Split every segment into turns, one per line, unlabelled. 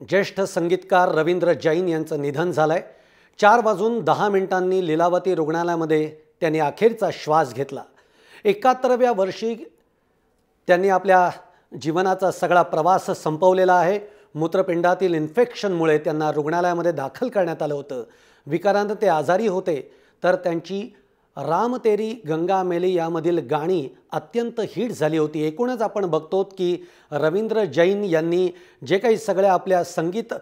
ज्येष्ठ संगीतकार रवींद्र जैन यांचं निधन झालंय। 4:10 लीलावती रुग्णालयामध्ये त्यांनी अखेरचा श्वास घेतला। 71व्या वर्षी त्यांनी आपल्या जीवनाचा सगळा प्रवास संपवलेला आहे। मूत्रपिंडातील इन्फेक्शनमुळे त्यांना रुग्णालयामध्ये दाखल करण्यात आलं होतं। विकारांत ते आजारी होते, तर त्यांची राम तेरी गंगा मेली यामधील गाणी अत्यंत हिट झाली होती। एकूणच आपण बघतो की रवींद्र जैन यांनी जे काही सगळ्या आपल्या संगीत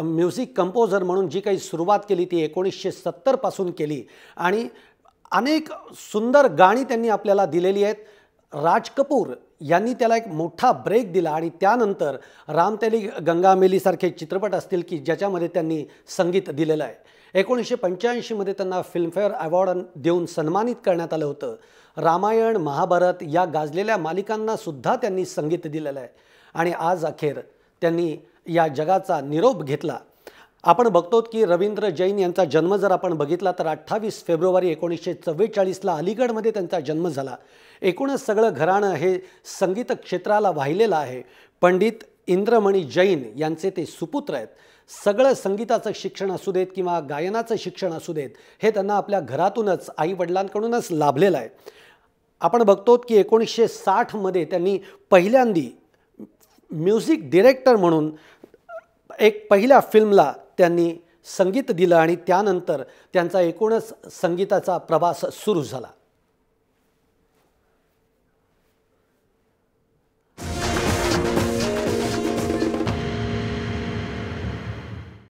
म्युझिक कंपोजर म्हणून जी काही सुरुवात केली ती 1970 पासून केली आणि अनेक सुंदर गाणी त्यांनी आपल्याला दिलेली आहेत। राज कपूर यांनी त्याला एक मोठा ब्रेक दिला आणि त्यानंतर राम तेरी गंगा मेली सारखे चित्रपट असतील की ज्याच्यामध्ये त्यांनी संगीत दिलेलं आहे। 1985 मध्ये त्यांना फिल्मफेअर अवॉर्ड देऊन सन्मानित करण्यात आलं होतं। रामायण, महाभारत या गाजलेल्या मालिकांना सुद्धा त्यांनी संगीत दिलेलं आहे आणि आज अखेर त्यांनी या जगाचा निरोप घेतला। आपण बघतो की रवींद्र जैन यांचा जन्म जर आपण बघितला तर 28 फेब्रुवारी 1944ला अलीगढमध्ये त्यांचा जन्म झाला। एकूणच सगळं घराणं हे संगीत क्षेत्राला वाहिलेलं आहे। पंडित इंद्रमणी जैन यांचे ते सुपुत्र आहेत। सगळं संगीताचं शिक्षण असू देत किंवा गायनाचं शिक्षण असू देत हे त्यांना आपल्या घरातूनच आईवडिलांकडूनच लाभलेलं आहे। आपण बघतो की 1960 मध्ये त्यांनी पहिल्यांदी म्युझिक डायरेक्टर म्हणून एक पहिल्या फिल्मला त्यांनी संगीत दिलं आणि त्यानंतर त्यांचा एकूणच संगीताचा प्रवास सुरू झाला।